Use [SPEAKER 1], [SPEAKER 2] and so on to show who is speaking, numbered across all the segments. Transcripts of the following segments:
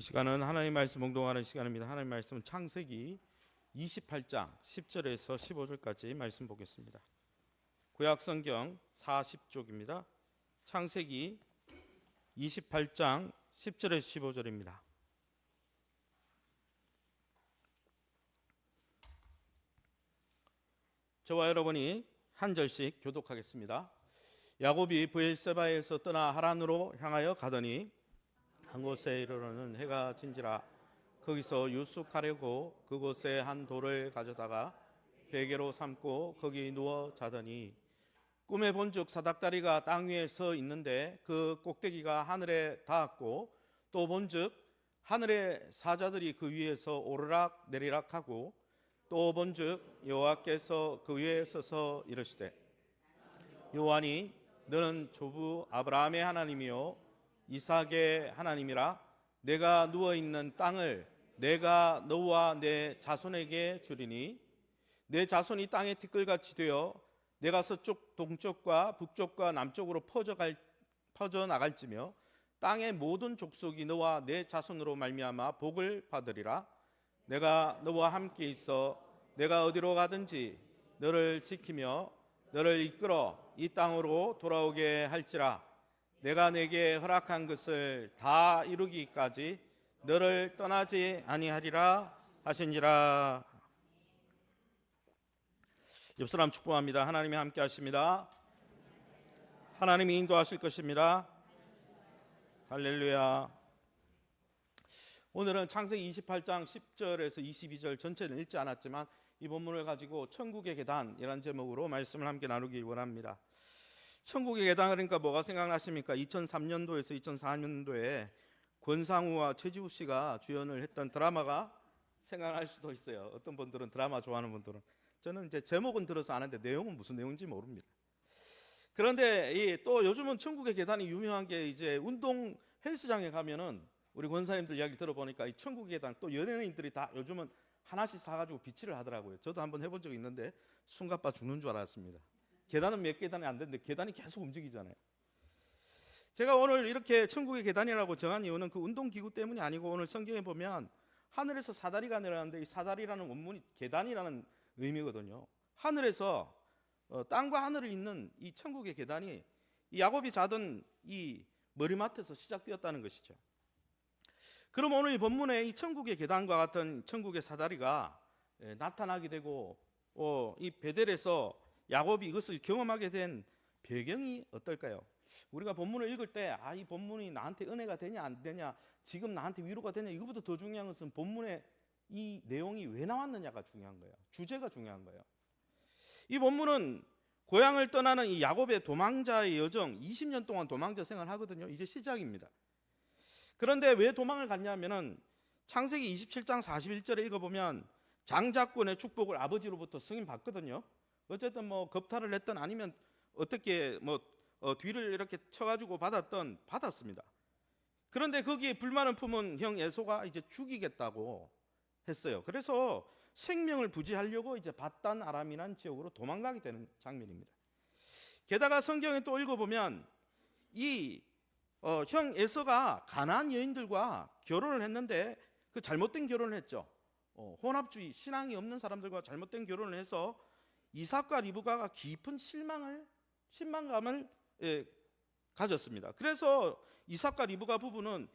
[SPEAKER 1] 시간은 하나님의 말씀 봉독하는 시간입니다. 하나님의 말씀은 창세기 28장 10절에서 15절까지 말씀 보겠습니다. 구약성경 40쪽입니다. 창세기 28장 10절에서 15절입니다. 저와 여러분이 한 절씩 교독하겠습니다. 야곱이 브엘세바에서 떠나 하란으로 향하여 가더니 한 곳에 이르러는 해가 진지라. 거기서 유숙하려고 그곳에 한 돌을 가져다가 베개로 삼고 거기 누워 자더니 꿈에 본즉 사닥다리가 땅 위에 서 있는데 그 꼭대기가 하늘에 닿았고 또 본즉 하늘의 사자들이 그 위에서 오르락 내리락 하고 또 본즉 여호와께서 그 위에 서서 이르시되 여호와니 너는 조부 아브라함의 하나님이요 이삭의 하나님이라. 내가 누워있는 땅을 내가 너와 내 자손에게 주리니 내 자손이 땅의 티끌같이 되어 내가 서쪽 동쪽과 북쪽과 남쪽으로 퍼져나갈지며 땅의 모든 족속이 너와 내 자손으로 말미암아 복을 받으리라. 내가 너와 함께 있어 내가 어디로 가든지 너를 지키며 너를 이끌어 이 땅으로 돌아오게 할지라. 내가 내게 허락한 것을 다 이루기까지 너를 떠나지 아니하리라 하시니라. 옆 사람 축복합니다. 하나님이 함께 하십니다. 하나님이 인도하실 것입니다. 할렐루야. 오늘은 창세기 28장 10절에서 22절 전체는 읽지 않았지만 이 본문을 가지고 천국의 계단이라는 제목으로 말씀을 함께 나누기 원합니다. 천국의 계단 그러니까 뭐가 생각나십니까? 2003년도에서 2004년도에 권상우와 최지우 씨가 주연을 했던 드라마가 생각날 수도 있어요. 어떤 분들은 드라마 좋아하는 분들은. 저는 이제 제목은 들어서 아는데 내용은 무슨 내용인지 모릅니다. 그런데 또 요즘은 천국의 계단이 유명한 게 이제 운동 헬스장에 가면은 우리 권사님들 이야기 들어보니까 이 천국의 계단 또 연예인들이 다 요즘은 하나씩 사가지고 비치를 하더라고요. 저도 한번 해본 적이 있는데 숨가빠 죽는 줄 알았습니다. 계단은 몇 계단이 안 되는데 계단이 계속 움직이잖아요. 제가 오늘 이렇게 천국의 계단이라고 정한 이유는 그 운동기구 때문이 아니고 오늘 성경에 보면 하늘에서 사다리가 내려가는데 이 사다리라는 원문이 계단이라는 의미거든요. 하늘에서 땅과 하늘을 잇는 이 천국의 계단이 이 야곱이 자던 이 머리맡에서 시작되었다는 것이죠. 그럼 오늘 이 본문에 이 천국의 계단과 같은 천국의 사다리가 나타나게 되고 이 베델에서 야곱이 이것을 경험하게 된 배경이 어떨까요? 우리가 본문을 읽을 때 이 본문이 나한테 은혜가 되냐 안 되냐, 지금 나한테 위로가 되냐, 이거보다 더 중요한 것은 본문에 이 내용이 왜 나왔느냐가 중요한 거예요. 주제가 중요한 거예요. 이 본문은 고향을 떠나는 이 야곱의 도망자의 여정, 20년 동안 도망자 생활을 하거든요. 이제 시작입니다. 그런데 왜 도망을 갔냐면은 창세기 27장 41절에 읽어보면 장자권의 축복을 아버지로부터 승인 받거든요. 어쨌든 뭐 겁탈을 했던 아니면 어떻게 뒤를 이렇게 쳐가지고 받았습니다. 그런데 거기에 불만을 품은 형 에서가 이제 죽이겠다고 했어요. 그래서 생명을 부지하려고 이제 바단 아람이라는 지역으로 도망가게 되는 장면입니다. 게다가 성경에 또 읽어보면 형 에서가 가나안 여인들과 결혼을 했는데 그 잘못된 결혼을 했죠. 혼합주의, 신앙이 없는 사람들과 잘못된 결혼을 해서 이삭과 리브가가 깊은 실망감을 가졌습니다. 그래서 이삭과 리브가 부부는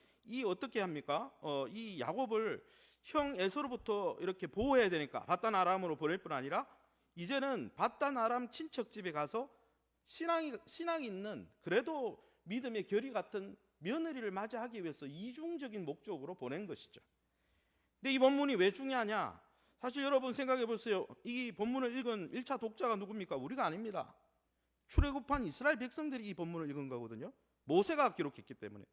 [SPEAKER 1] 어떻게 합니까? 이 야곱을 형 에서로부터 이렇게 보호해야 되니까 바단 아람으로 보낼 뿐 아니라 이제는 바단 아람 친척 집에 가서 신앙이 있는 그래도 믿음의 결이 같은 며느리를 맞이하기 위해서 이중적인 목적으로 보낸 것이죠. 근데 이 본문이 왜 중요하냐? 사실 여러분 생각해 보세요. 이 본문을 읽은 1차 독자가 누굽니까? 우리가 아닙니다. 출애굽한 이스라엘 백성들이 이 본문을 읽은 거거든요. 모세가 기록했기 때문에.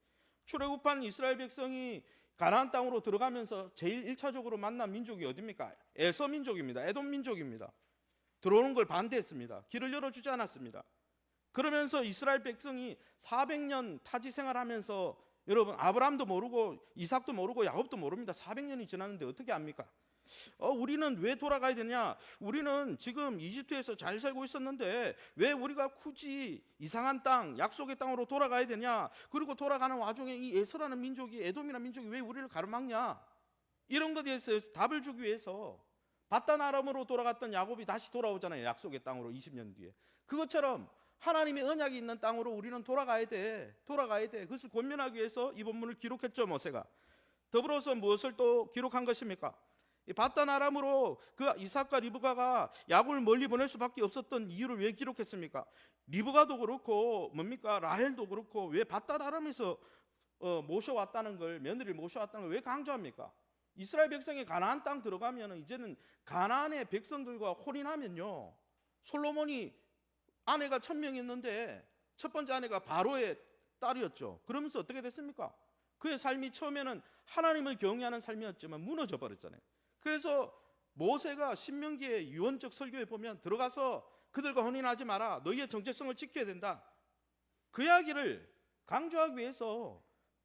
[SPEAKER 1] 출애굽한 이스라엘 백성이 가나안 땅으로 들어가면서 제일 1차적으로 만난 민족이 어디입니까? 에서 민족입니다. 에돔 민족입니다. 들어오는 걸 반대했습니다. 길을 열어주지 않았습니다. 그러면서 이스라엘 백성이 400년 타지 생활하면서 여러분 아브라함도 모르고 이삭도 모르고 야곱도 모릅니다. 400년이 지났는데 어떻게 압니까? 우리는 왜 돌아가야 되냐? 우리는 지금 이집트에서 잘 살고 있었는데 왜 우리가 굳이 이상한 땅, 약속의 땅으로 돌아가야 되냐? 그리고 돌아가는 와중에 이 에서라는 민족이, 에돔이라는 민족이 왜 우리를 가로막냐? 이런 것에 대해서 답을 주기 위해서 바단 아람으로 돌아갔던 야곱이 다시 돌아오잖아요. 약속의 땅으로 20년 뒤에. 그것처럼 하나님의 언약이 있는 땅으로 우리는 돌아가야 돼. 그것을 권면하기 위해서 이 본문을 기록했죠, 모세가. 더불어서 무엇을 또 기록한 것입니까? 이 바단 아람으로 그 이삭과 리브가가 야곱을 멀리 보낼 수밖에 없었던 이유를 왜 기록했습니까? 리브가도 그렇고 뭡니까? 라헬도 그렇고 왜 바단 아람에서 모셔왔다는 걸, 며느리를 모셔왔다는 걸 왜 강조합니까? 이스라엘 백성이 가나안 땅 들어가면 이제는 가나안의 백성들과 혼인하면요, 솔로몬이 아내가 1000명 있는데 첫 번째 아내가 바로의 딸이었죠. 그러면서 어떻게 됐습니까? 그의 삶이 처음에는 하나님을 경외하는 삶이었지만 무너져 버렸잖아요. 그래서 모세가 신명기의 유언적 설교에 보면 들어가서 그들과 혼인하지 마라, 너희의 정체성을 지켜야 된다, 그 이야기를 강조하기 위해서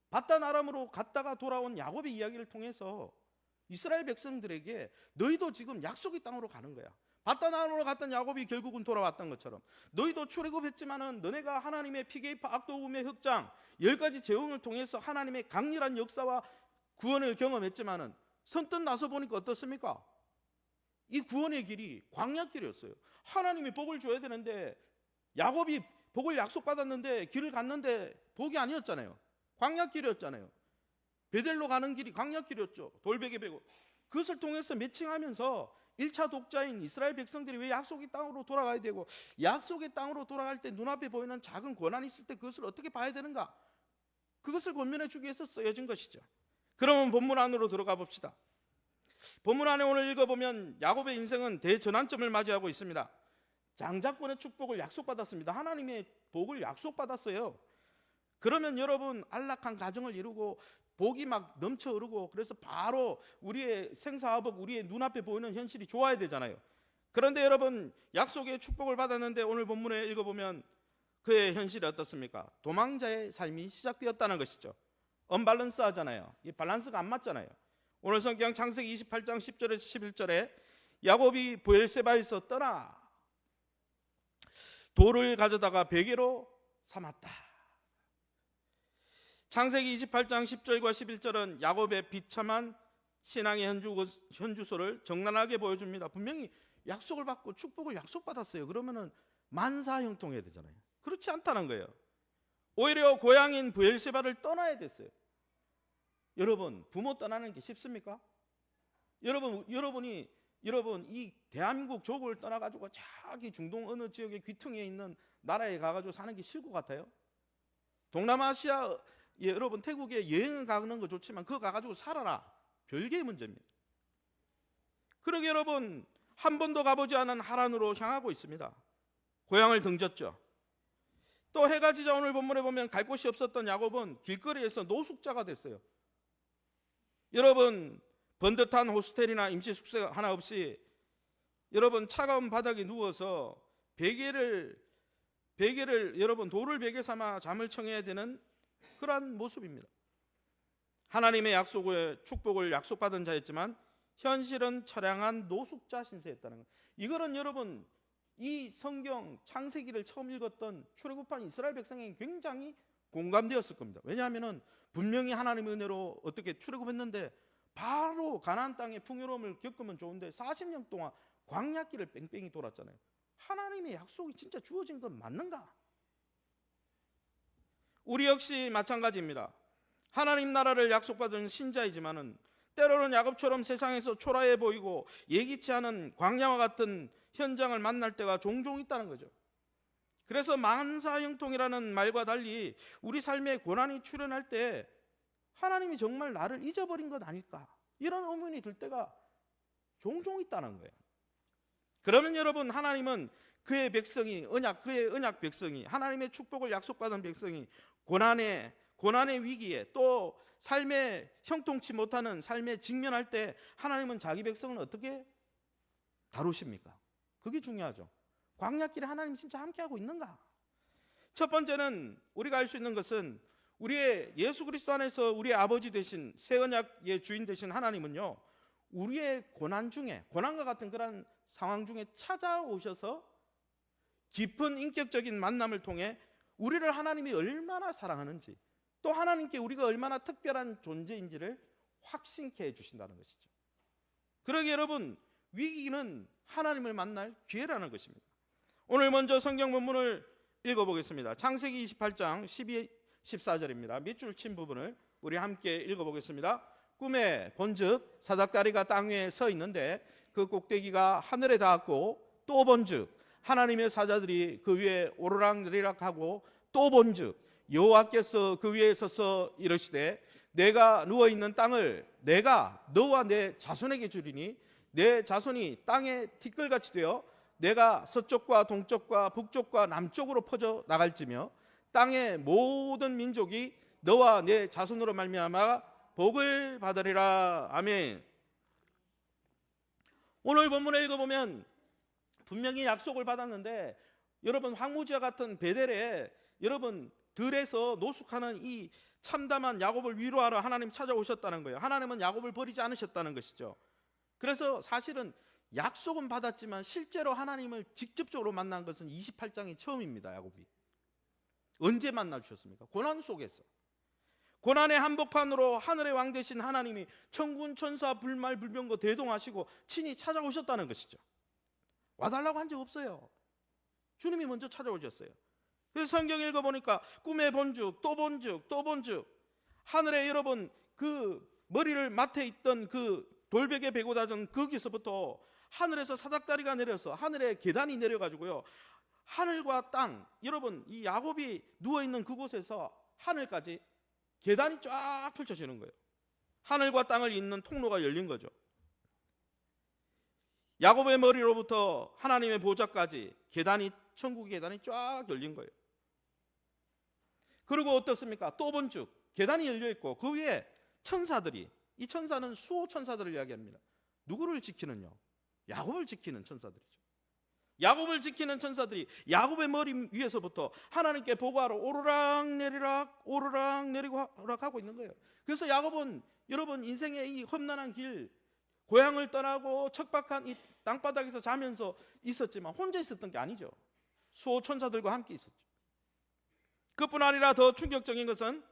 [SPEAKER 1] 바단 아람으로 갔다가 돌아온 야곱의 이야기를 통해서 이스라엘 백성들에게 너희도 지금 약속의 땅으로 가는 거야. 바단 아람으로 갔던 야곱이 결국은 돌아왔던 것처럼 너희도 출애굽했지만은 너네가 하나님의 피게이파, 악도움의 흑장 10가지 제형을 통해서 하나님의 강렬한 역사와 구원을 경험했지만은 선뜻 나서 보니까 어떻습니까? 이 구원의 길이 광야길이었어요. 하나님이 복을 줘야 되는데 야곱이 복을 약속받았는데 길을 갔는데 복이 아니었잖아요. 광야길이었잖아요. 베델로 가는 길이 광야길이었죠. 돌베개 베고. 그것을 통해서 매칭하면서 1차 독자인 이스라엘 백성들이 왜 약속의 땅으로 돌아가야 되고, 약속의 땅으로 돌아갈 때 눈앞에 보이는 작은 고난이 있을 때 그것을 어떻게 봐야 되는가, 그것을 권면해 주기 위해서 쓰여진 것이죠. 그러면 본문 안으로 들어가 봅시다. 본문 안에 오늘 읽어보면 야곱의 인생은 대전환점을 맞이하고 있습니다. 장자권의 축복을 약속받았습니다. 하나님의 복을 약속받았어요. 그러면 여러분, 안락한 가정을 이루고 복이 막 넘쳐 흐르고, 그래서 바로 우리의 생사화복, 우리의 눈앞에 보이는 현실이 좋아야 되잖아요. 그런데 여러분, 약속의 축복을 받았는데 오늘 본문에 읽어보면 그의 현실이 어떻습니까? 도망자의 삶이 시작되었다는 것이죠. 언밸런스 하잖아요. 이 밸런스가 안 맞잖아요. 오늘 성경 창세기 28장 10절에서 11절에 야곱이 브엘세바에서 떠나 돌을 가져다가 베개로 삼았다. 창세기 28장 10절과 11절은 야곱의 비참한 신앙의 현주소를 적나라하게 보여줍니다. 분명히 약속을 받고 축복을 약속받았어요. 그러면은 만사형통해야 되잖아요. 그렇지 않다는 거예요. 오히려 고향인 브엘세바를 떠나야 됐어요. 여러분, 부모 떠나는 게 쉽습니까? 여러분 이 대한민국 조국을 떠나가지고 저기 중동 어느 지역의 귀퉁이에 있는 나라에 가가지고 사는 게 쉬울 것 같아요? 동남아시아, 여러분 태국에 여행을 가는 거 좋지만 그거 가가지고 살아라, 별개의 문제입니다. 그러게 여러분, 한 번도 가보지 않은 하란으로 향하고 있습니다. 고향을 등졌죠. 또 해가 지자 오늘 본문에 보면 갈 곳이 없었던 야곱은 길거리에서 노숙자가 됐어요. 여러분, 번듯한 호스텔이나 임시 숙소 하나 없이 여러분 차가운 바닥에 누워서 베개를 여러분 돌을 베개 삼아 잠을 청해야 되는 그러한 모습입니다. 하나님의 약속을, 축복을 약속받은 자였지만 현실은 처량한 노숙자 신세였다는 것. 이거는 여러분, 이 성경 창세기를 처음 읽었던 출애굽한 이스라엘 백성에게 굉장히 공감되었을 겁니다. 왜냐하면 분명히 하나님의 은혜로 어떻게 출애굽했는데 바로 가나안 땅의 풍요로움을 겪으면 좋은데 40년 동안 광야길을 뺑뺑이 돌았잖아요. 하나님의 약속이 진짜 주어진 건 맞는가? 우리 역시 마찬가지입니다. 하나님 나라를 약속받은 신자이지만은 때로는 야곱처럼 세상에서 초라해 보이고 예기치 않은 광야와 같은 현장을 만날 때가 종종 있다는 거죠. 그래서 만사형통이라는 말과 달리 우리 삶에 고난이 출현할 때 하나님이 정말 나를 잊어버린 것 아닐까, 이런 의문이 들 때가 종종 있다는 거예요. 그러면 여러분, 하나님은 그의 백성이 그의 언약 백성이, 하나님의 축복을 약속받은 백성이 고난의 위기에, 또 삶에 형통치 못하는 삶에 직면할 때 하나님은 자기 백성을 어떻게 다루십니까? 그게 중요하죠. 광야길에 하나님 진짜 함께하고 있는가? 첫 번째는 우리가 알 수 있는 것은 우리의 예수 그리스도 안에서 우리의 아버지 되신 새 언약의 주인 되신 하나님은요, 우리의 고난 중에, 고난과 같은 그런 상황 중에 찾아오셔서 깊은 인격적인 만남을 통해 우리를 하나님이 얼마나 사랑하는지, 또 하나님께 우리가 얼마나 특별한 존재인지를 확신케 해주신다는 것이죠. 그러기에 여러분, 위기는 하나님을 만날 기회라는 것입니다. 오늘 먼저 성경 본문을 읽어보겠습니다. 창세기 28장 12, 14절입니다. 밑줄 친 부분을 우리 함께 읽어보겠습니다. 꿈에 본즉 사닥다리가 땅 위에 서 있는데 그 꼭대기가 하늘에 닿았고, 또 본즉 하나님의 사자들이 그 위에 오르락내리락 하고, 또 본즉 여호와께서 그 위에 서서 이르시되 내가 누워있는 땅을 내가 너와 내 자손에게 주리니 내 자손이 땅에 티끌같이 되어 내가 서쪽과 동쪽과 북쪽과 남쪽으로 퍼져 나갈지며 땅의 모든 민족이 너와 내 자손으로 말미암아 복을 받으리라. 아멘. 오늘 본문을 읽어보면 분명히 약속을 받았는데, 여러분 황무지와 같은 베델에 여러분 들에서 노숙하는 이 참담한 야곱을 위로하러 하나님 찾아오셨다는 거예요. 하나님은 야곱을 버리지 않으셨다는 것이죠. 그래서 사실은 약속은 받았지만 실제로 하나님을 직접적으로 만난 것은 28장이 처음입니다. 야곱이 언제 만나 주셨습니까? 고난 속에서. 고난의 한복판으로 하늘의 왕 되신 하나님이 천군 천사 불말 불병거 대동하시고 친히 찾아오셨다는 것이죠. 와달라고 한 적 없어요. 주님이 먼저 찾아오셨어요. 그래서 성경 읽어보니까 꿈에 본즉 또 본즉 또 본즉 하늘에 여러분 그 머리를 맡에 있던 그 돌베개 베고 다던 거기서부터 하늘에서 사닥다리가 내려서 하늘에 계단이 내려가지고요, 하늘과 땅, 여러분 이 야곱이 누워있는 그곳에서 하늘까지 계단이 쫙 펼쳐지는 거예요. 하늘과 땅을 잇는 통로가 열린 거죠. 야곱의 머리로부터 하나님의 보좌까지 계단이, 천국의 계단이 쫙 열린 거예요. 그리고 어떻습니까? 또 본즉 계단이 열려 있고 그 위에 천사들이, 이 천사는 수호 천사들을 이야기합니다. 누구를 지키는요? 야곱을 지키는 천사들이죠. 야곱을 지키는 천사들이 야곱의 머리 위에서부터 하나님께 보고하러 오르락내리락 오르락내리락 하고 있는 거예요. 그래서 야곱은 여러분 인생의 이 험난한 길, 고향을 떠나고 척박한 이 땅바닥에서 자면서 있었지만 혼자 있었던 게 아니죠. 수호 천사들과 함께 있었죠. 그뿐 아니라 더 충격적인 것은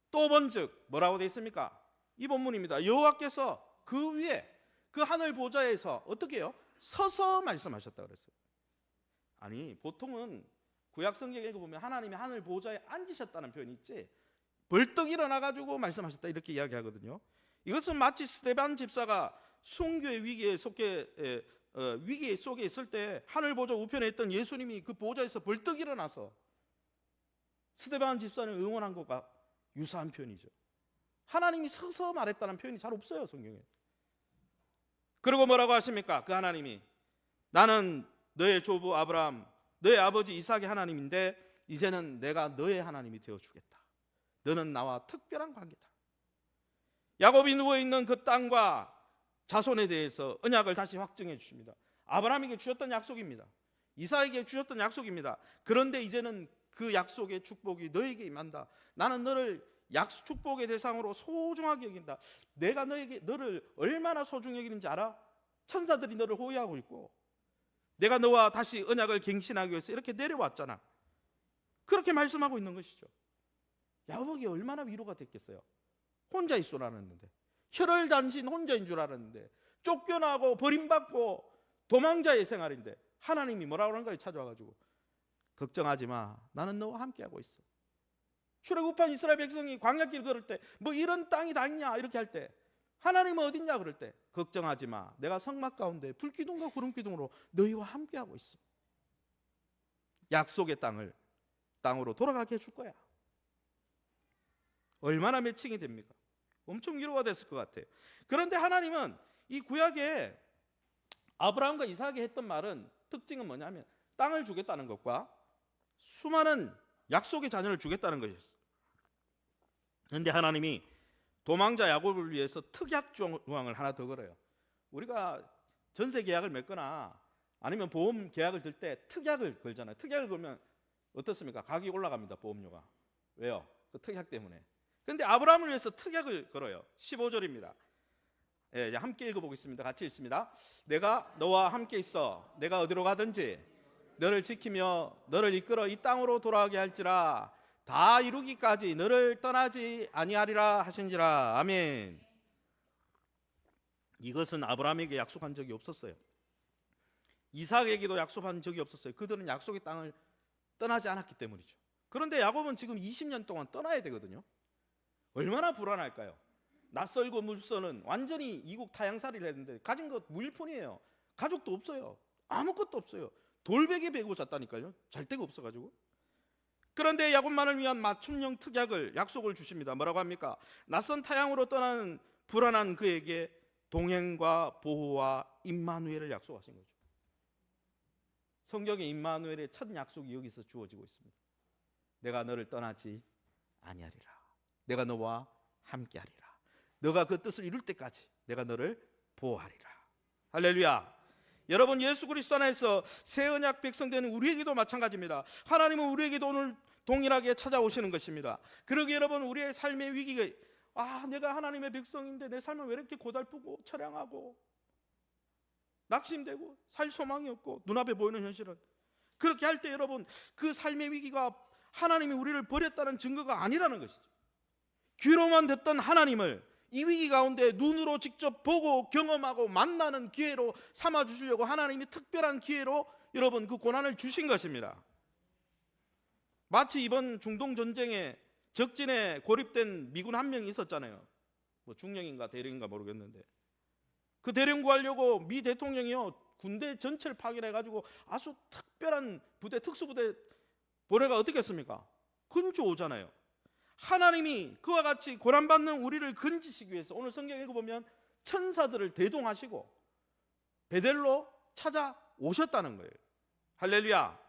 [SPEAKER 1] 또 본즉 뭐라고 되어 있습니까? 이 본문입니다. 여호와께서 그 위에 그 하늘 보좌에서 어떻게 해요? 서서 말씀하셨다 그랬어요. 아니 보통은 구약 성경에 읽어보면 하나님이 하늘 보좌에 앉으셨다는 표현이 있지, 벌떡 일어나가지고 말씀하셨다 이렇게 이야기하거든요. 이것은 마치 스데반 집사가 순교의 위기 속에 있을 때 하늘 보좌 우편에 있던 예수님이 그 보좌에서 벌떡 일어나서 스데반 집사를 응원한 것과 유사한 표현이죠. 하나님이 서서 말했다는 표현이 잘 없어요 성경에. 그리고 뭐라고 하십니까? 그 하나님이 나는 너의 조부 아브라함, 너의 아버지 이삭의 하나님인데 이제는 내가 너의 하나님이 되어주겠다. 너는 나와 특별한 관계다. 야곱이 누워있는 그 땅과 자손에 대해서 언약을 다시 확증해 주십니다. 아브라함에게 주셨던 약속입니다. 이삭에게 주셨던 약속입니다. 그런데 이제는 그 약속의 축복이 너에게 임한다. 나는 너를 축복의 대상으로 소중하게 여긴다. 내가 너를 얼마나 소중히 여기는지 알아? 천사들이 너를 호위하고 있고 내가 너와 다시 언약을 갱신하기 위해서 이렇게 내려왔잖아. 그렇게 말씀하고 있는 것이죠. 야곱에게 얼마나 위로가 됐겠어요. 혼자 있을 줄 알았는데, 혈혈단신 혼자인 줄 알았는데, 쫓겨나고 버림받고 도망자의 생활인데 하나님이 뭐라고 하는 거예요? 찾아와가지고 걱정하지 마, 나는 너와 함께하고 있어. 출애굽한 이스라엘 백성이 광야길 걸을 때 뭐 이런 땅이 다 있냐 이렇게 할 때 하나님은 어딨냐 그럴 때 걱정하지 마, 내가 성막 가운데 불기둥과 구름기둥으로 너희와 함께하고 있어. 약속의 땅으로 돌아가게 해줄 거야. 얼마나 매칭이 됩니까? 엄청 위로가 됐을 것 같아요. 그런데 하나님은 이 구약에 아브라함과 이삭이 했던 말은 특징은 뭐냐면 땅을 주겠다는 것과 수많은 약속의 자녀를 주겠다는 것이었어요. 그런데 하나님이 도망자 야곱을 위해서 특약 조항을 하나 더 걸어요. 우리가 전세 계약을 맺거나 아니면 보험 계약을 들 때 특약을 걸잖아요. 특약을 걸면 어떻습니까? 가격이 올라갑니다. 보험료가. 왜요? 그 특약 때문에. 그런데 아브라함을 위해서 특약을 걸어요. 15절입니다. 예, 함께 읽어보겠습니다. 같이 읽습니다. 내가 너와 함께 있어 내가 어디로 가든지 너를 지키며 너를 이끌어 이 땅으로 돌아가게 할지라 다 이루기까지 너를 떠나지 아니하리라 하신지라. 아멘. 이것은 아브라함에게 약속한 적이 없었어요. 이삭에게도 약속한 적이 없었어요. 그들은 약속의 땅을 떠나지 않았기 때문이죠. 그런데 야곱은 지금 20년 동안 떠나야 되거든요. 얼마나 불안할까요? 낯설고 물서는 완전히 이국 타향살이를 했는데 가진 것 무일푼이에요. 가족도 없어요. 아무것도 없어요. 돌베개 베고 잤다니까요. 잘 데가 없어가지고. 그런데 야곱만을 위한 맞춤형 특약을 약속을 주십니다. 뭐라고 합니까? 낯선 타향으로 떠나는 불안한 그에게 동행과 보호와 임마누엘을 약속하신 거죠. 성경의 임마누엘의 첫 약속이 여기서 주어지고 있습니다. 내가 너를 떠나지 아니하리라. 내가 너와 함께하리라. 너가 그 뜻을 이룰 때까지 내가 너를 보호하리라. 할렐루야. 여러분, 예수 그리스도 안에서 새 언약 백성 되는 우리에게도 마찬가지입니다. 하나님은 우리에게도 오늘 동일하게 찾아오시는 것입니다. 그러기에 여러분, 우리의 삶의 위기가 내가 하나님의 백성인데 내 삶은 왜 이렇게 고달프고 처량하고 낙심되고 살 소망이 없고 눈앞에 보이는 현실은, 그렇게 할 때 여러분, 그 삶의 위기가 하나님이 우리를 버렸다는 증거가 아니라는 것이죠. 귀로만 듣던 하나님을 이 위기 가운데 눈으로 직접 보고 경험하고 만나는 기회로 삼아주시려고 하나님이 특별한 기회로 여러분 그 고난을 주신 것입니다. 마치 이번 중동전쟁에 적진에 고립된 미군 한 명이 있었잖아요. 뭐 중령인가 대령인가 모르겠는데, 그 대령 구하려고 미 대통령이요 군대 전체를 파견해가지고 아주 특별한 부대, 특수부대 보내가 어떻게 했습니까? 근조 오잖아요. 하나님이 그와 같이 고난받는 우리를 건지시기 위해서 오늘 성경 읽어보면 천사들을 대동하시고 베델로 찾아오셨다는 거예요. 할렐루야.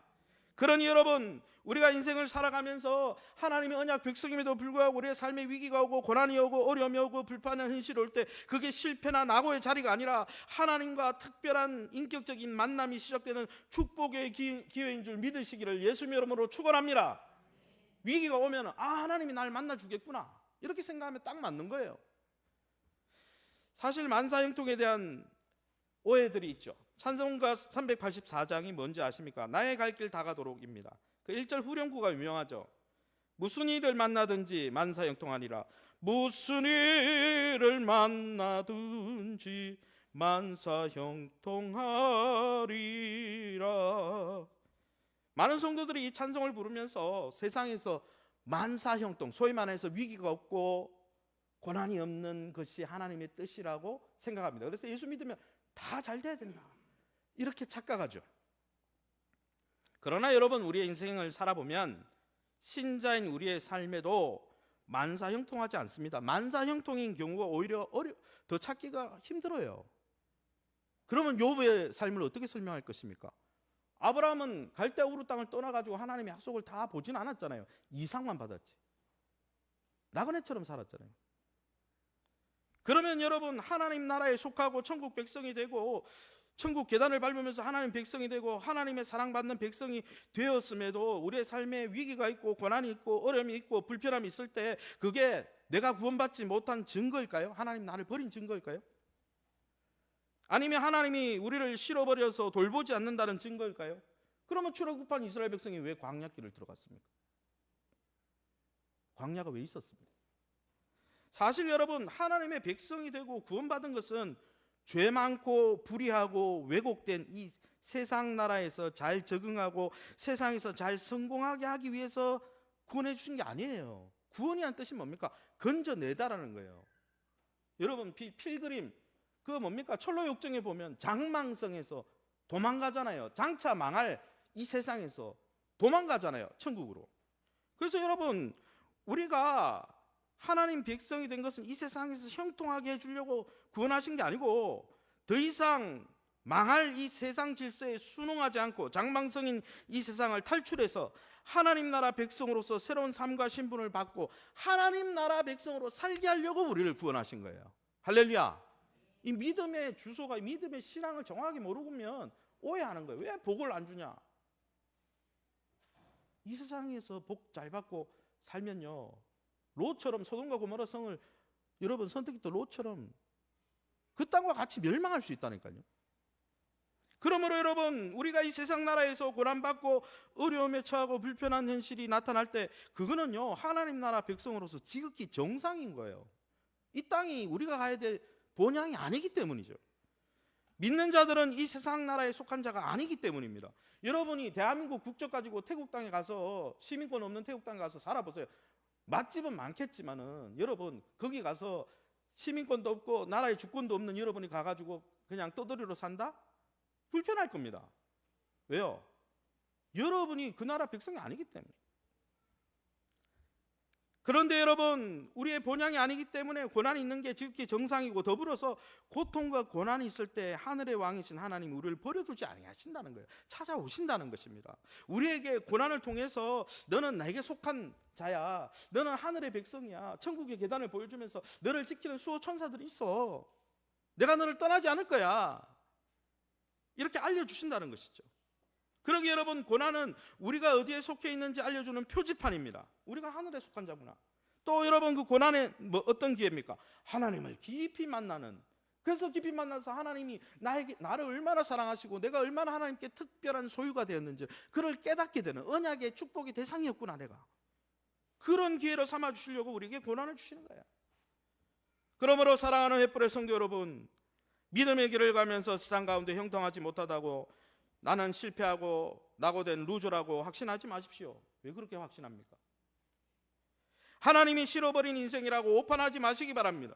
[SPEAKER 1] 그러니 여러분, 우리가 인생을 살아가면서 하나님의 언약 백성임에도 불구하고 우리의 삶에 위기가 오고 고난이 오고 어려움이 오고 불편한 현실이 올 때 그게 실패나 낙오의 자리가 아니라 하나님과 특별한 인격적인 만남이 시작되는 축복의 기회인 줄 믿으시기를 예수님 이름으로 축원합니다. 위기가 오면 하나님이 날 만나주겠구나 이렇게 생각하면 딱 맞는 거예요. 사실 만사형통에 대한 오해들이 있죠. 찬송가 384장이 뭔지 아십니까? 나의 갈 길 다가도록입니다. 그 1절 후렴구가 유명하죠. 무슨 일을 만나든지 만사형통하니라. 무슨 일을 만나든지 만사형통하리라. 많은 성도들이 이 찬송을 부르면서 세상에서 만사형통, 소위 말해서 위기가 없고 고난이 없는 것이 하나님의 뜻이라고 생각합니다. 그래서 예수 믿으면 다 잘 돼야 된다 이렇게 착각하죠. 그러나 여러분, 우리의 인생을 살아보면 신자인 우리의 삶에도 만사형통하지 않습니다. 만사형통인 경우가 오히려 더 찾기가 힘들어요. 그러면 욥의 삶을 어떻게 설명할 것입니까? 아브라함은 갈대 우르 땅을 떠나가지고 하나님의 약속을 다 보진 않았잖아요. 이상만 받았지. 나그네처럼 살았잖아요. 그러면 여러분, 하나님 나라에 속하고 천국 백성이 되고 천국 계단을 밟으면서 하나님 백성이 되고 하나님의 사랑받는 백성이 되었음에도 우리의 삶에 위기가 있고 고난이 있고 어려움이 있고 불편함이 있을 때 그게 내가 구원받지 못한 증거일까요? 하나님 나를 버린 증거일까요? 아니면 하나님이 우리를 실어버려서 돌보지 않는다는 증거일까요? 그러면 출애굽한 이스라엘 백성이 왜 광야길을 들어갔습니까? 광야가 왜 있었습니까? 사실 여러분, 하나님의 백성이 되고 구원받은 것은 죄 많고 불의하고 왜곡된 이 세상 나라에서 잘 적응하고 세상에서 잘 성공하게 하기 위해서 구원해 주신 게 아니에요. 구원이라는 뜻이 뭡니까? 건져내다라는 거예요. 여러분, 필그림 그거 뭡니까? 철로 역정에 보면 장망성에서 도망가잖아요. 장차 망할 이 세상에서 도망가잖아요. 천국으로. 그래서 여러분, 우리가 하나님 백성이 된 것은 이 세상에서 형통하게 해주려고 구원하신 게 아니고 더 이상 망할 이 세상 질서에 순응하지 않고 장망성인 이 세상을 탈출해서 하나님 나라 백성으로서 새로운 삶과 신분을 받고 하나님 나라 백성으로 살게 하려고 우리를 구원하신 거예요. 할렐루야. 이 믿음의 주소가, 믿음의 신앙을 정확하게 모르면 오해하는 거예요. 왜 복을 안 주냐? 이 세상에서 복 잘 받고 살면요, 롯처럼 소돔과 고모라 성을 여러분 선택했던 롯처럼 그 땅과 같이 멸망할 수 있다니까요. 그러므로 여러분, 우리가 이 세상 나라에서 고난받고 어려움에 처하고 불편한 현실이 나타날 때 그거는요, 하나님 나라 백성으로서 지극히 정상인 거예요. 이 땅이 우리가 가야 될 본향이 아니기 때문이죠. 믿는 자들은 이 세상 나라에 속한 자가 아니기 때문입니다. 여러분이 대한민국 국적 가지고 태국 땅에 가서, 시민권 없는 태국 땅에 가서 살아보세요. 맛집은 많겠지만은 여러분 거기 가서 시민권도 없고 나라의 주권도 없는 여러분이 가가지고 그냥 떠돌이로 산다? 불편할 겁니다. 왜요? 여러분이 그 나라 백성이 아니기 때문에. 그런데 여러분, 우리의 본향이 아니기 때문에 고난이 있는 게 지극히 정상이고, 더불어서 고통과 고난이 있을 때 하늘의 왕이신 하나님이 우리를 버려두지 아니하신다는 거예요. 찾아오신다는 것입니다. 우리에게 고난을 통해서 너는 나에게 속한 자야, 너는 하늘의 백성이야, 천국의 계단을 보여주면서 너를 지키는 수호 천사들이 있어, 내가 너를 떠나지 않을 거야, 이렇게 알려주신다는 것이죠. 그러기에 여러분, 고난은 우리가 어디에 속해 있는지 알려주는 표지판입니다. 우리가 하늘에 속한 자구나. 또 여러분, 그 고난의 어떤 기회입니까? 하나님을 깊이 만나는, 그래서 깊이 만나서 하나님이 나를 얼마나 사랑하시고 내가 얼마나 하나님께 특별한 소유가 되었는지 그를 깨닫게 되는 언약의 축복의 대상이었구나 내가. 그런 기회로 삼아주시려고 우리에게 고난을 주시는 거예요. 그러므로 사랑하는 햇불의 성도 여러분, 믿음의 길을 가면서 세상 가운데 형통하지 못하다고, 나는 실패하고 낙오된 루저라고 확신하지 마십시오. 왜 그렇게 확신합니까? 하나님이 실어버린 인생이라고 오판하지 마시기 바랍니다.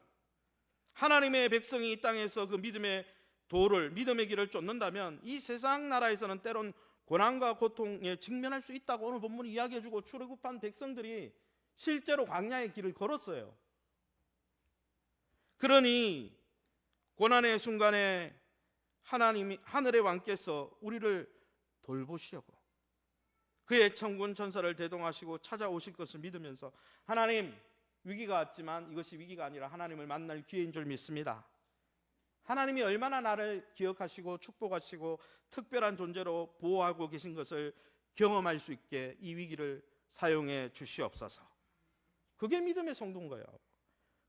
[SPEAKER 1] 하나님의 백성이 이 땅에서 그 믿음의 도를, 믿음의 길을 쫓는다면 이 세상 나라에서는 때론 고난과 고통에 직면할 수 있다고 오늘 본문이 이야기해주고, 출애굽한 백성들이 실제로 광야의 길을 걸었어요. 그러니 고난의 순간에 하나님이, 하늘의 왕께서 우리를 돌보시려고 그의 천군 천사를 대동하시고 찾아오실 것을 믿으면서, 하나님, 위기가 왔지만 이것이 위기가 아니라 하나님을 만날 기회인 줄 믿습니다. 하나님이 얼마나 나를 기억하시고 축복하시고 특별한 존재로 보호하고 계신 것을 경험할 수 있게 이 위기를 사용해 주시옵소서. 그게 믿음의 성도인 거예요.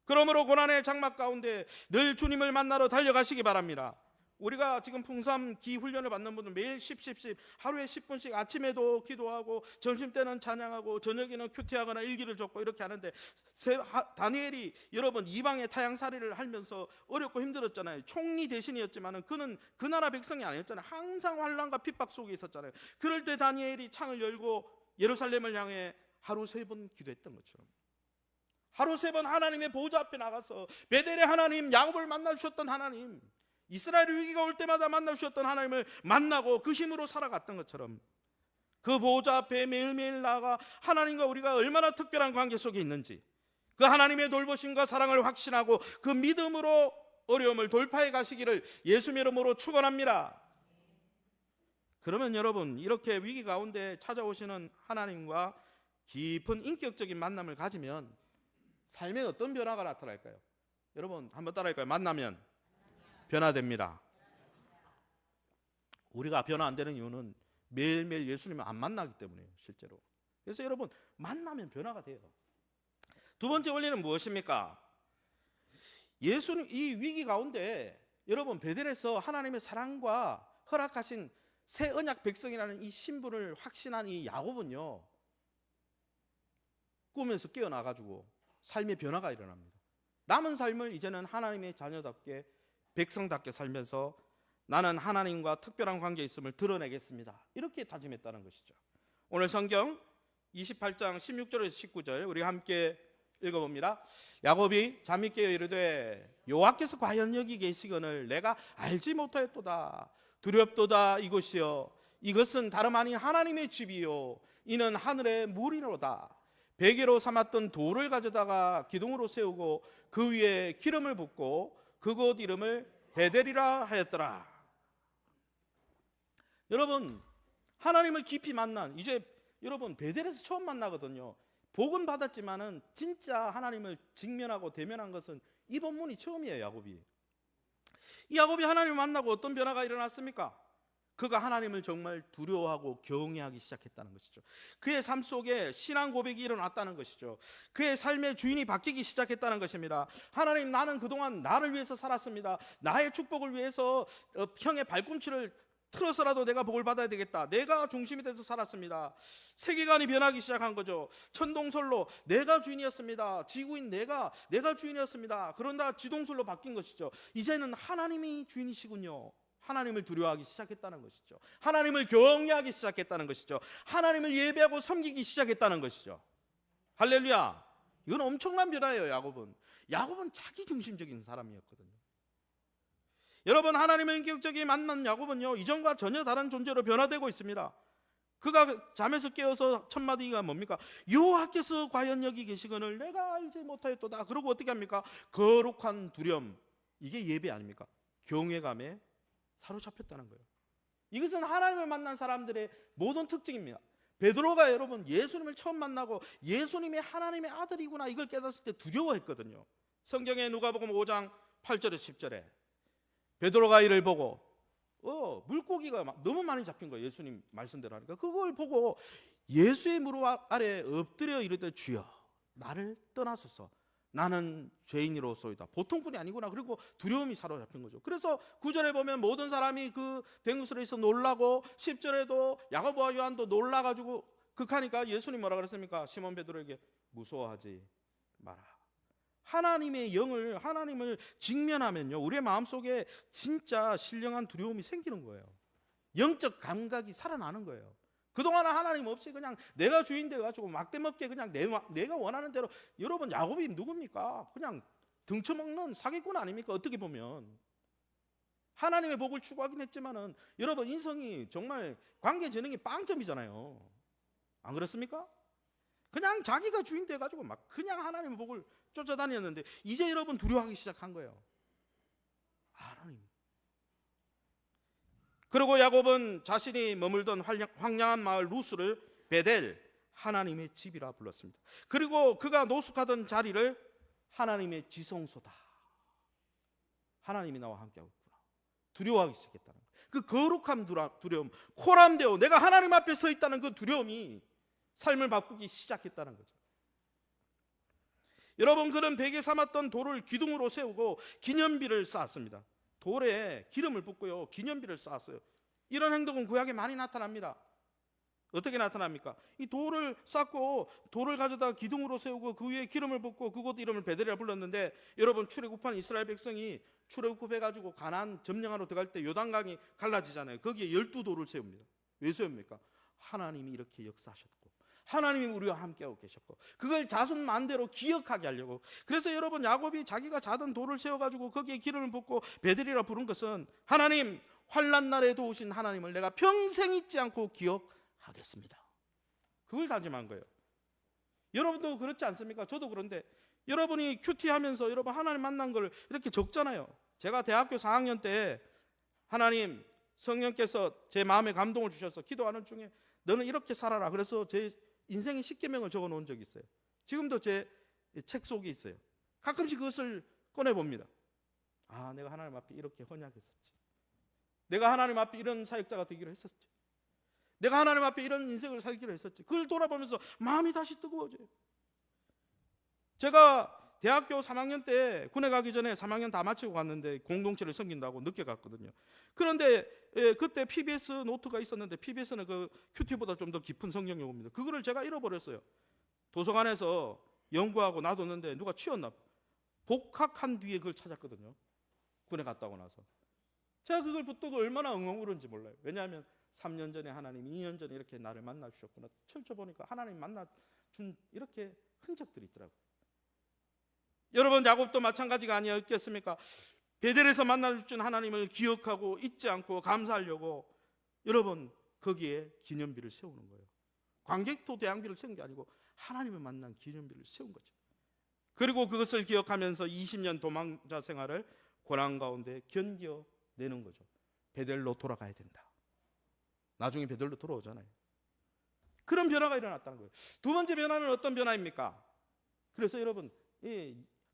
[SPEAKER 1] 그러므로 고난의 장막 가운데 늘 주님을 만나러 달려가시기 바랍니다. 우리가 지금 풍삼기 훈련을 받는 분들 매일 10 하루에 10분씩 아침에도 기도하고 점심때는 찬양하고 저녁에는 큐티하거나 일기를 적고 이렇게 하는데, 다니엘이 여러분 이방의 타향살이를 하면서 어렵고 힘들었잖아요. 총리 대신이었지만 그는 그 나라 백성이 아니었잖아요. 항상 환난과 핍박 속에 있었잖아요. 그럴 때 다니엘이 창을 열고 예루살렘을 향해 하루 3번 기도했던 것처럼, 하루 3번 하나님의 보좌 앞에 나가서 베델의 하나님, 야곱을 만나 주셨던 하나님, 이스라엘의 위기가 올 때마다 만나 주셨던 하나님을 만나고 그 힘으로 살아갔던 것처럼, 그 보좌 앞에 매일매일 나아가 하나님과 우리가 얼마나 특별한 관계 속에 있는지, 그 하나님의 돌보심과 사랑을 확신하고 그 믿음으로 어려움을 돌파해 가시기를 예수의 이름으로 축원합니다. 그러면 여러분, 이렇게 위기 가운데 찾아오시는 하나님과 깊은 인격적인 만남을 가지면 삶에 어떤 변화가 나타날까요? 여러분 한번 따라할까요? 만나면 변화됩니다. 우리가 변화 안 되는 이유는 매일매일 예수님을 안 만나기 때문이에요, 실제로. 그래서 여러분, 만나면 변화가 돼요. 두 번째 원리는 무엇입니까? 예수님, 이 위기 가운데 여러분 베델에서 하나님의 사랑과 허락하신 새 언약 백성이라는 이 신분을 확신한 이 야곱은요, 꿈에서 깨어나가지고 삶의 변화가 일어납니다. 남은 삶을 이제는 하나님의 자녀답게, 백성답게 살면서 나는 하나님과 특별한 관계에 있음을 드러내겠습니다, 이렇게 다짐했다는 것이죠. 오늘 성경 28장 16절에서 19절 우리 함께 읽어봅니다. 야곱이 잠이 깨어 이르되 여호와께서 과연 여기 계시거늘 내가 알지 못하였도다. 두렵도다 이곳이여, 이것은 다름 아닌 하나님의 집이요 이는 하늘의 물이로다. 베개로 삼았던 돌을 가져다가 기둥으로 세우고 그 위에 기름을 붓고 그곳 이름을 베델이라 하였더라. 여러분, 하나님을 깊이 만난, 이제 여러분 베델에서 처음 만나거든요. 복은 받았지만은 진짜 하나님을 직면하고 대면한 것은 이 본문이 처음이에요. 야곱이, 이 야곱이 하나님을 만나고 어떤 변화가 일어났습니까? 그가 하나님을 정말 두려워하고 경외하기 시작했다는 것이죠. 그의 삶 속에 신앙 고백이 일어났다는 것이죠. 그의 삶의 주인이 바뀌기 시작했다는 것입니다. 하나님, 나는 그동안 나를 위해서 살았습니다. 나의 축복을 위해서 형의 발꿈치를 틀어서라도 내가 복을 받아야 되겠다. 내가 중심이 돼서 살았습니다. 세계관이 변하기 시작한 거죠. 천동설로 내가 주인이었습니다. 지구인 내가 주인이었습니다. 그런다 지동설로 바뀐 것이죠. 이제는 하나님이 주인이시군요. 하나님을 두려워하기 시작했다는 것이죠. 하나님을 경외하기 시작했다는 것이죠. 하나님을 예배하고 섬기기 시작했다는 것이죠. 할렐루야. 이건 엄청난 변화예요. 야곱은 자기 중심적인 사람이었거든요. 여러분, 하나님의 인격적인 만난 야곱은요, 이전과 전혀 다른 존재로 변화되고 있습니다. 그가 잠에서 깨어서 첫 마디가 뭡니까? 여호와께서 과연 여기 계시거늘 내가 알지 못하였도다. 그러고 어떻게 합니까? 거룩한 두려움. 이게 예배 아닙니까? 경외감에 사로잡혔다는 거예요. 이것은 하나님을 만난 사람들의 모든 특징입니다. 베드로가 여러분 예수님을 처음 만나고 예수님이 하나님의 아들이구나 이걸 깨달았을 때 두려워했거든요. 성경에 누가복음 5장 8절에 10절에 베드로가 이를 보고 물고기가 너무 많이 잡힌 거예요. 예수님 말씀대로 하니까 그걸 보고 예수의 무릎 아래 엎드려 이르되 주여 나를 떠나소서 나는 죄인이로소이다. 보통 분이 아니구나. 그리고 두려움이 사로잡힌 거죠. 그래서 9절에 보면 모든 사람이 그 댕구스레에서 놀라고 10절에도 야고보와 요한도 놀라가지고 극하니까 예수님 뭐라 그랬습니까? 시몬 베드로에게 무서워하지 마라. 하나님을 직면하면요 우리의 마음속에 진짜 신령한 두려움이 생기는 거예요. 영적 감각이 살아나는 거예요. 그동안은 하나님 없이 그냥 내가 주인 돼가지고 막대먹게 그냥 내가 원하는 대로. 여러분, 야곱이 누굽니까? 그냥 등쳐먹는 사기꾼 아닙니까? 어떻게 보면 하나님의 복을 추구하긴 했지만은 여러분 인성이 정말 관계 지능이 빵점이잖아요. 안 그렇습니까? 그냥 자기가 주인 돼가지고 막 그냥 하나님의 복을 쫓아다녔는데 이제 여러분 두려워하기 시작한 거예요. 하나님. 그리고 야곱은 자신이 머물던 황량한 마을 루스를 베델, 하나님의 집이라 불렀습니다. 그리고 그가 노숙하던 자리를 하나님의 지성소다. 하나님이 나와 함께하고 있구나. 두려워하기 시작했다는 거예요. 그 거룩한 두려움, 코람데오, 내가 하나님 앞에 서 있다는 그 두려움이 삶을 바꾸기 시작했다는 거죠. 여러분, 그는 베개 삼았던 돌을 기둥으로 세우고 기념비를 쌓았습니다. 돌에 기름을 붓고요 기념비를 쌓았어요. 이런 행동은 구약에 많이 나타납니다. 어떻게 나타납니까? 이 돌을 쌓고 돌을 가져다 기둥으로 세우고 그 위에 기름을 붓고 그곳 이름을 베델이라 불렀는데, 여러분 출애굽한 이스라엘 백성이 출애굽해가지고 가나안 점령하러 들어갈 때 요단강이 갈라지잖아요. 거기에 12돌을 세웁니다. 왜 세웁니까? 하나님이 이렇게 역사하셨고 하나님이 우리와 함께하고 계셨고 그걸 자손 만대로 기억하게 하려고. 그래서 여러분 야곱이 자기가 자던 돌을 세워가지고 거기에 기름을 붓고 베델이라 부른 것은 하나님, 환난 날에 도우신 하나님을 내가 평생 잊지 않고 기억하겠습니다. 그걸 다짐한 거예요. 여러분도 그렇지 않습니까? 저도 그런데 여러분이 큐티하면서 여러분 하나님 만난 걸 이렇게 적잖아요. 제가 대학교 4학년 때 하나님 성령께서 제 마음에 감동을 주셔서 기도하는 중에 너는 이렇게 살아라. 그래서 제 인생의 10계명을 적어 놓은 적이 있어요. 지금도 제 책 속에 있어요. 가끔씩 그것을 꺼내봅니다. 아, 내가 하나님 앞에 이렇게 헌약했었지. 내가 하나님 앞에 이런 사역자가 되기로 했었지. 내가 하나님 앞에 이런 인생을 살기로 했었지. 그걸 돌아보면서 마음이 다시 뜨거워져요. 제가 대학교 3학년 때 군에 가기 전에 3학년 다 마치고 갔는데 공동체를 섬긴다고 늦게 갔거든요. 그런데 그때 PBS 노트가 있었는데 PBS는 그 큐티보다 좀 더 깊은 성경 용어입니다. 그거를 제가 잃어버렸어요. 도서관에서 연구하고 놔뒀는데 누가 치웠나 봐. 복학한 뒤에 그걸 찾았거든요. 군에 갔다 오고 나서. 제가 그걸 붙들고 얼마나 엉엉 울었는지 몰라요. 왜냐하면 3년 전에 하나님, 2년 전에 이렇게 나를 만나 주셨구나. 펼쳐보니까 하나님 만나 준 이렇게 흔적들이 있더라고요. 여러분, 야곱도 마찬가지가 아니었겠습니까? 베델에서 만나주신 하나님을 기억하고 잊지 않고 감사하려고 여러분 거기에 기념비를 세우는 거예요. 관객도 대항비를 세운 게 아니고 하나님을 만난 기념비를 세운 거죠. 그리고 그것을 기억하면서 20년 도망자 생활을 고난 가운데 견뎌내는 거죠. 베델로 돌아가야 된다. 나중에 베델로 돌아오잖아요. 그런 변화가 일어났다는 거예요. 두 번째 변화는 어떤 변화입니까? 그래서 여러분,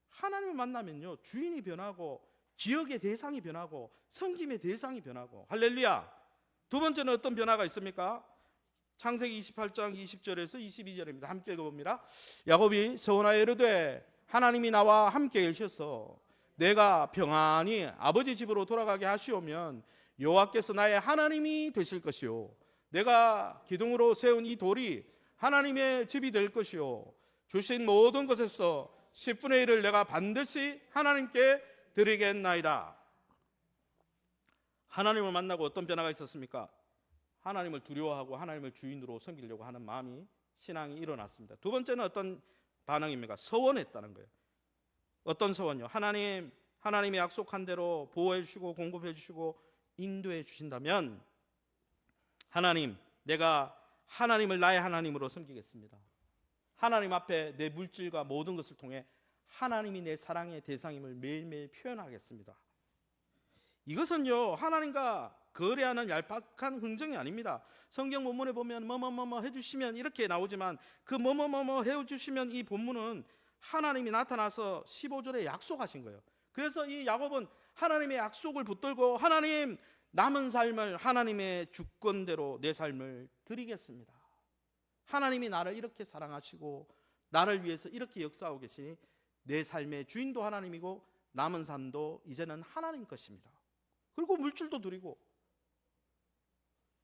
[SPEAKER 1] 하나님을 만나면요 주인이 변하고 기억의 대상이 변하고 섬김의 대상이 변하고, 할렐루야, 두 번째는 어떤 변화가 있습니까? 창세기 28장 20절에서 22절입니다. 함께 읽어봅니다. 야곱이 서원하여 이르되 하나님이 나와 함께 계셔서 내가 평안히 아버지 집으로 돌아가게 하시오면 여호와께서 나의 하나님이 되실 것이요 내가 기둥으로 세운 이 돌이 하나님의 집이 될 것이요 주신 모든 것에서 10분의 1을 내가 반드시 하나님께 드리겠나이다. 하나님을 만나고 어떤 변화가 있었습니까? 하나님을 두려워하고 하나님을 주인으로 섬기려고 하는 마음이, 신앙이 일어났습니다. 두 번째는 어떤 반응입니까? 서원했다는 거예요. 어떤 서원이요? 하나님이 약속한 대로 보호해 주시고 공급해 주시고 인도해 주신다면 하나님, 내가 하나님을 나의 하나님으로 섬기겠습니다. 하나님 앞에 내 물질과 모든 것을 통해 하나님이 내 사랑의 대상임을 매일매일 표현하겠습니다. 이것은요, 하나님과 거래하는 얄팍한 흥정이 아닙니다. 성경 본문에 보면 뭐뭐뭐뭐 해주시면 이렇게 나오지만 그 뭐뭐뭐뭐 해주시면 이 본문은 하나님이 나타나서 15절에 약속하신 거예요. 그래서 이 야곱은 하나님의 약속을 붙들고 하나님, 남은 삶을 하나님의 주권대로 내 삶을 드리겠습니다. 하나님이 나를 이렇게 사랑하시고 나를 위해서 이렇게 역사하고 계시니 내 삶의 주인도 하나님이고 남은 삶도 이제는 하나님 것입니다. 그리고 물질도 드리고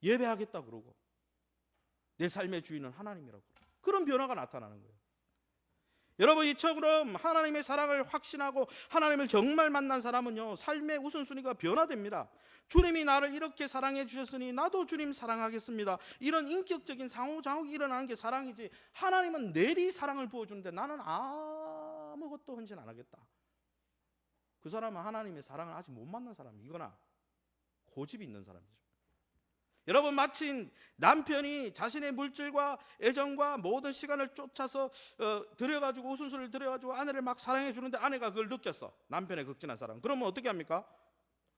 [SPEAKER 1] 예배하겠다 그러고 내 삶의 주인은 하나님이라고, 그런 변화가 나타나는 거예요. 여러분, 이처럼 하나님의 사랑을 확신하고 하나님을 정말 만난 사람은요, 삶의 우선순위가 변화됩니다. 주님이 나를 이렇게 사랑해 주셨으니 나도 주님 사랑하겠습니다. 이런 인격적인 상호작용이 일어나는 게 사랑이지, 하나님은 내리 사랑을 부어주는데 나는 아무것도 헌신 안 하겠다. 그 사람은 하나님의 사랑을 아직 못 만난 사람이거나 고집이 있는 사람이죠. 여러분, 마침 남편이 자신의 물질과 애정과 모든 시간을 쫓아서 들여가지고 우선순위를 들여가지고 아내를 막 사랑해 주는데 아내가 그걸 느꼈어. 남편의 극진한 사랑. 그러면 어떻게 합니까?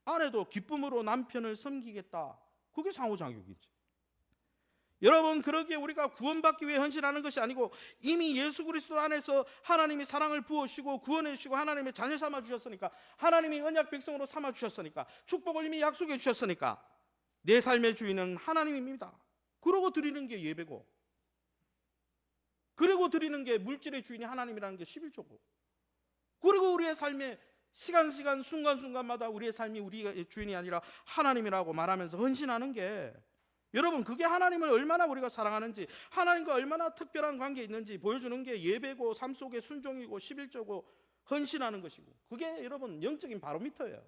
[SPEAKER 1] 아내도 기쁨으로 남편을 섬기겠다. 그게 상호작용이지. 여러분, 그러기에 우리가 구원받기 위해 헌신하는 것이 아니고 이미 예수 그리스도 안에서 하나님이 사랑을 부어주시고 구원해 주시고 하나님의 자녀 삼아 주셨으니까, 하나님이 언약 백성으로 삼아 주셨으니까, 축복을 이미 약속해 주셨으니까 내 삶의 주인은 하나님입니다. 그러고 드리는 게 예배고, 그리고 드리는 게 물질의 주인이 하나님이라는 게 11조고, 그리고 우리의 삶의 시간 순간순간마다 우리의 삶이 우리의 주인이 아니라 하나님이라고 말하면서 헌신하는 게, 여러분, 그게 하나님을 얼마나 우리가 사랑하는지, 하나님과 얼마나 특별한 관계에 있는지 보여주는 게 예배고, 삶 속의 순종이고 11조고 헌신하는 것이고, 그게 여러분 영적인 바로미터예요.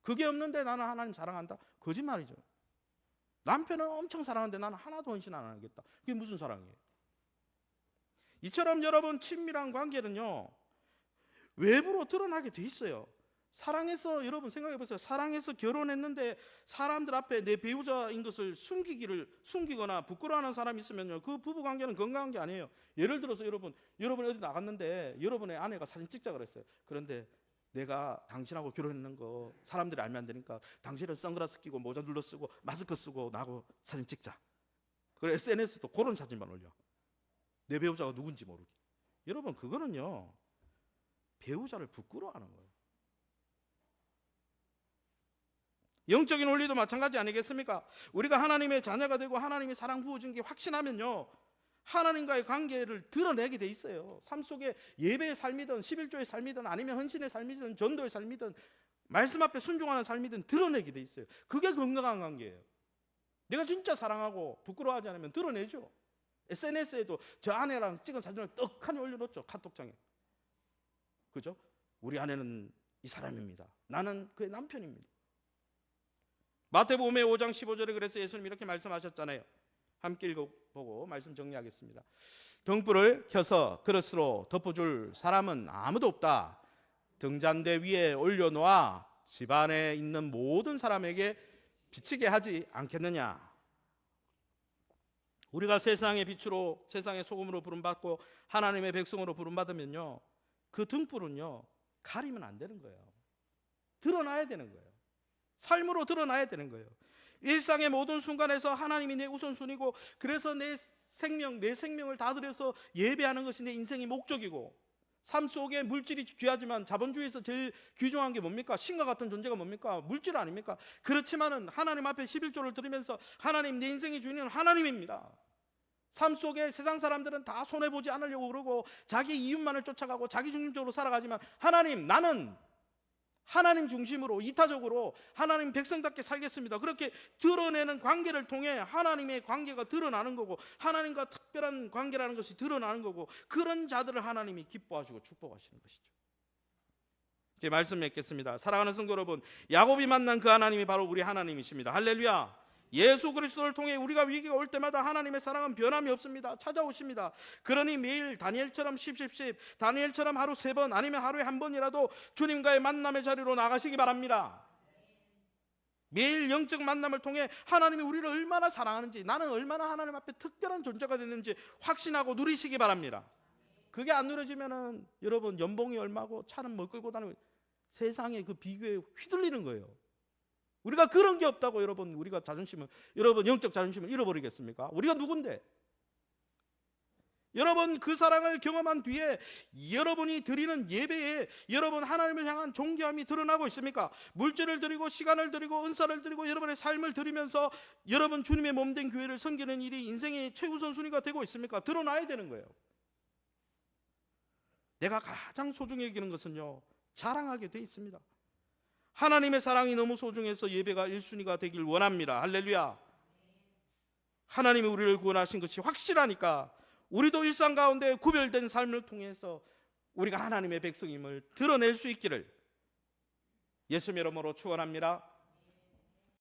[SPEAKER 1] 그게 없는데 나는 하나님 사랑한다? 거짓말이죠. 남편은 엄청 사랑하는데 나는 하나도 헌신 안 하겠다. 그게 무슨 사랑이에요? 이처럼 여러분, 친밀한 관계는요, 외부로 드러나게 돼 있어요. 사랑해서, 여러분 생각해 보세요. 사랑해서 결혼했는데 사람들 앞에 내 배우자인 것을 숨기거나 부끄러워하는 사람이 있으면요, 그 부부 관계는 건강한 게 아니에요. 예를 들어서 여러분 어디 나갔는데 여러분의 아내가 사진 찍자 그랬어요. 그런데 내가 당신하고 결혼했는 거 사람들이 알면 안 되니까 당신은 선글라스 끼고 모자 눌러 쓰고 마스크 쓰고 나하고 사진 찍자. 그래, SNS도 그런 사진만 올려. 내 배우자가 누군지 모르게. 여러분, 그거는요, 배우자를 부끄러워하는 거예요. 영적인 원리도 마찬가지 아니겠습니까? 우리가 하나님의 자녀가 되고 하나님이 사랑 부어준 게 확신하면요, 하나님과의 관계를 드러내게 돼 있어요. 삶 속에 예배의 삶이든 11조의 삶이든 아니면 헌신의 삶이든 전도의 삶이든 말씀 앞에 순종하는 삶이든 드러내게 돼 있어요. 그게 건강한 관계예요. 내가 진짜 사랑하고 부끄러워하지 않으면 드러내죠. SNS에도 저 아내랑 찍은 사진을 떡하니 올려놓죠. 카톡장에. 그죠? 우리 아내는 이 사람입니다. 나는 그의 남편입니다. 마태복음의 5장 15절에 그래서 예수님 이렇게 말씀하셨잖아요. 함께 읽어보고 말씀 정리하겠습니다. 등불을 켜서 그릇으로 덮어줄 사람은 아무도 없다. 등잔대 위에 올려놓아 집안에 있는 모든 사람에게 비치게 하지 않겠느냐. 우리가 세상의 빛으로, 세상의 소금으로 부름받고 하나님의 백성으로 부름받으면요, 그 등불은요, 가리면 안 되는 거예요. 드러나야 되는 거예요. 삶으로 드러나야 되는 거예요. 일상의 모든 순간에서 하나님이 내 우선순위고, 그래서 내 생명을 다 들여서 예배하는 것이 내 인생의 목적이고, 삶 속에 물질이 귀하지만 자본주의에서 제일 귀중한 게 뭡니까? 신과 같은 존재가 뭡니까? 물질 아닙니까? 그렇지만은 하나님 앞에 11조를 드리면서 하나님, 내 인생의 주인은 하나님입니다. 삶 속에 세상 사람들은 다 손해보지 않으려고 그러고 자기 이윤만을 쫓아가고 자기 중심적으로 살아가지만 하나님, 나는 하나님 중심으로 이타적으로 하나님 백성답게 살겠습니다. 그렇게 드러내는 관계를 통해 하나님의 관계가 드러나는 거고 하나님과 특별한 관계라는 것이 드러나는 거고 그런 자들을 하나님이 기뻐하시고 축복하시는 것이죠. 제 말씀 맺겠습니다. 사랑하는 성도 여러분, 야곱이 만난 그 하나님이 바로 우리 하나님이십니다. 할렐루야. 예수 그리스도를 통해 우리가 위기가 올 때마다 하나님의 사랑은 변함이 없습니다. 찾아오십니다. 그러니 매일 다니엘처럼 10, 다니엘처럼 하루 3번 아니면 하루에 1번이라도 주님과의 만남의 자리로 나가시기 바랍니다. 매일 영적 만남을 통해 하나님이 우리를 얼마나 사랑하는지, 나는 얼마나 하나님 앞에 특별한 존재가 됐는지 확신하고 누리시기 바랍니다. 그게 안 누려지면은 여러분 연봉이 얼마고 차는 뭐 끌고 다니고 세상의 그 비교에 휘둘리는 거예요. 우리가 그런 게 없다고 여러분, 우리가 자존심을, 여러분 영적 자존심을 잃어버리겠습니까? 우리가 누군데? 여러분 그 사랑을 경험한 뒤에 여러분이 드리는 예배에 여러분 하나님을 향한 존귀함이 드러나고 있습니까? 물질을 드리고 시간을 드리고 은사를 드리고 여러분의 삶을 드리면서 여러분 주님의 몸된 교회를 섬기는 일이 인생의 최우선 순위가 되고 있습니까? 드러나야 되는 거예요. 내가 가장 소중히 여기는 것은요, 자랑하게 돼 있습니다. 하나님의 사랑이 너무 소중해서 예배가 1순위가 되길 원합니다. 할렐루야. 하나님이 우리를 구원하신 것이 확실하니까 우리도 일상 가운데 구별된 삶을 통해서 우리가 하나님의 백성임을 드러낼 수 있기를 예수님 이름으로 축원합니다.